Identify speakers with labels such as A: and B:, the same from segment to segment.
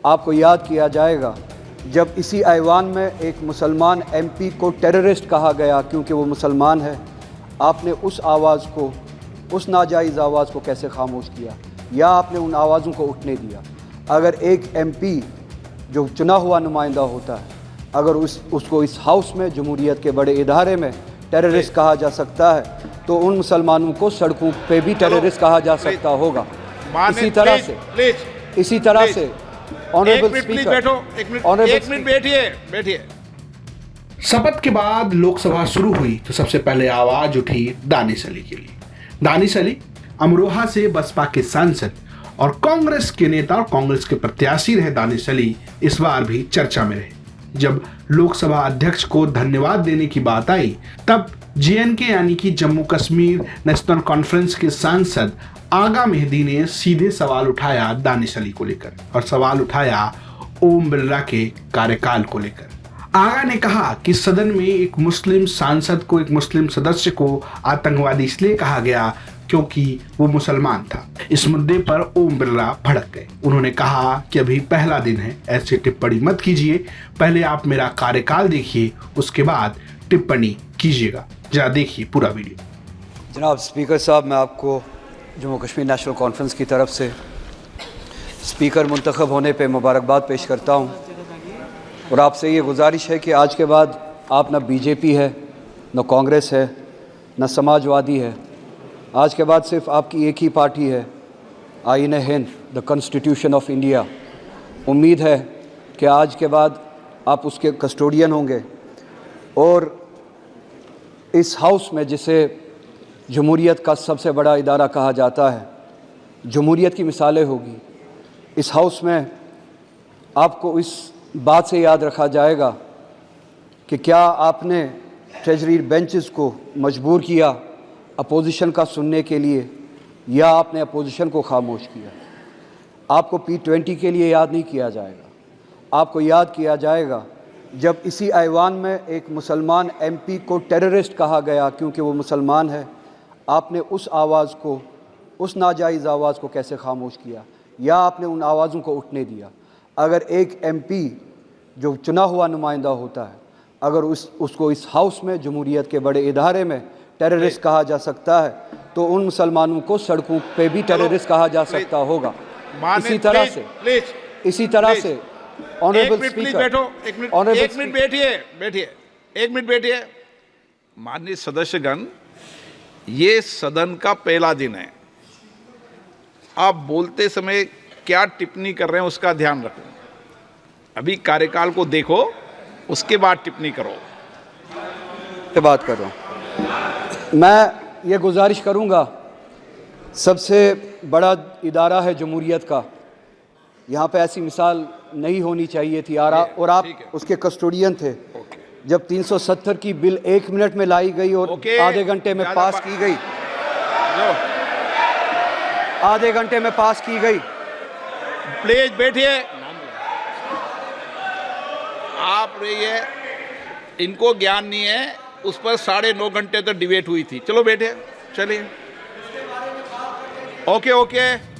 A: आपको याद किया जाएगा जब इसी ऐवान में एक मुसलमान एमपी को टेररिस्ट कहा गया क्योंकि वो मुसलमान है। आपने उस आवाज़ को, उस नाजायज़ आवाज़ को कैसे खामोश किया, या आपने उन आवाज़ों को उठने दिया? अगर एक एमपी जो चुना हुआ नुमाइंदा होता है, अगर उसको इस हाउस में जमहूरियत के बड़े इदारे में टेररिस्ट कहा जा सकता है, तो उन मुसलमानों को सड़कों पे भी टेररिस्ट कहा जा सकता होगा। इसी तरह से ऑनरेबल स्पीकर,
B: एक मिनट बैठिए।
C: शपथ के बाद लोकसभा शुरू हुई तो सबसे पहले आवाज उठी दानिश अली के लिए। दानिश अली अमरोहा से बसपा के सांसद और कांग्रेस के नेता और कांग्रेस के प्रत्याशी रहे। दानिश अली इस बार भी चर्चा में रहे। जब लोकसभा अध्यक्ष को धन्यवाद देने की बात आई, तब जेएनके यानी कि जम्मू कश्मीर नेशनल कॉन्फ्रेंस के सांसद आगा मेहदी ने सीधे सवाल उठाया दानिश अली को लेकर, और सवाल उठाया ओम बिरला के कार्यकाल को लेकर। आगा ने कहा कि सदन में एक मुस्लिम सांसद को, एक मुस्लिम सदस्य को आतंकवादी इसलिए कहा गया क्योंकि वो मुसलमान था। इस मुद्दे पर ओम बिरला भड़क गए। उन्होंने कहा कि अभी पहला दिन है, ऐसी टिप्पणी मत कीजिए, पहले आप मेरा कार्यकाल देखिए, उसके बाद टिप्पणी कीजिएगा। जरा देखिए पूरा वीडियो।
A: जनाब स्पीकर साहब, मैं आपको जम्मू कश्मीर नेशनल कॉन्फ्रेंस की तरफ से स्पीकर मुंतखब होने पे मुबारकबाद पेश करता हूँ, और आपसे ये गुजारिश है कि आज के बाद आप न बीजेपी है, न कांग्रेस है, न समाजवादी है। आज के बाद सिर्फ आपकी एक ही पार्टी है, आईन Hind, the constitution of India. उम्मीद है कि आज के बाद आप उसके कस्टोडियन होंगे, और इस हाउस में, जिसे जमहूरियत का सबसे बड़ा इदारा कहा जाता है, जमहूरियत की मिसालें होगी। इस हाउस में आपको इस बात से याद रखा जाएगा कि क्या आपने ट्रेजरी बेंचेस को मजबूर किया अपोजिशन का सुनने के लिए, या आपने अपोजिशन को खामोश किया। आपको P20 के लिए याद नहीं किया जाएगा, आपको याद किया जाएगा जब इसी ऐवान में एक मुसलमान एमपी को टेररिस्ट कहा गया क्योंकि वो मुसलमान है। आपने उस आवाज़ को, उस नाजायज़ आवाज़ को कैसे खामोश किया, या आपने उन आवाज़ों को उठने दिया? अगर एक एमपी जो चुना हुआ नुमाइंदा होता है, अगर उसको इस हाउस में जमहूरियत के बड़े इदारे में टेररिस्ट कहा जा सकता है, तो उन मुसलमानों को सड़कों पे भी टेररिस्ट कहा जा सकता होगा। इसी तरह से ऑनरेबल स्पीकर,
B: एक मिनट बैठिए। माननीय सदस्यगण, ये सदन का पहला दिन है। आप बोलते समय क्या टिप्पणी कर रहे हैं उसका ध्यान रखो। अभी कार्यकाल को देखो, उसके बाद टिप्पणी करो।
A: बात कर रहा हूँ मैं, ये गुजारिश करूँगा, सबसे बड़ा इदारा है जमहूरियत का, यहाँ पे ऐसी मिसाल नहीं होनी चाहिए थी। और आप उसके कस्टोडियन थे जब 370 की बिल 1 मिनट में लाई गई और आधे घंटे में पास की गई। आधे घंटे में पास की गई।
B: प्लीज बैठिए। आप रहिए, इनको ज्ञान नहीं है, उस पर 9.5 घंटे तक डिबेट हुई थी। चलो बैठे, चलिए। ओके।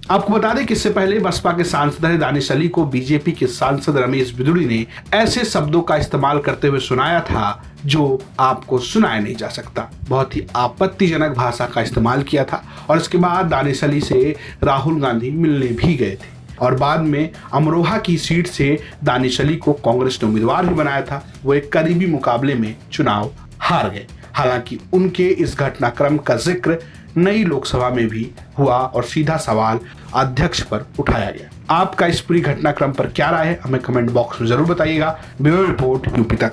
C: आपको बता दें कि इससे पहले बसपा के सांसद दानिश अली को बीजेपी के सांसद रमेश बिदुड़ी ने ऐसे शब्दों का इस्तेमाल करते हुए सुनाया था जो आपको सुनाया नहीं जा सकता। बहुत ही आपत्तिजनक भाषा का इस्तेमाल किया था, और इसके बाद दानिश अली से राहुल गांधी मिलने भी गए थे, और बाद में अमरोहा की सीट से दानिश अली को कांग्रेस ने उम्मीदवार भी बनाया था। वो एक करीबी मुकाबले में चुनाव हार गए। हालांकि उनके इस घटनाक्रम का जिक्र नई लोकसभा में भी हुआ, और सीधा सवाल अध्यक्ष पर उठाया गया। आपका इस पूरी घटनाक्रम पर क्या राय है, हमें कमेंट बॉक्स में जरूर बताइएगा। ब्यूरो रिपोर्ट यूपी तक।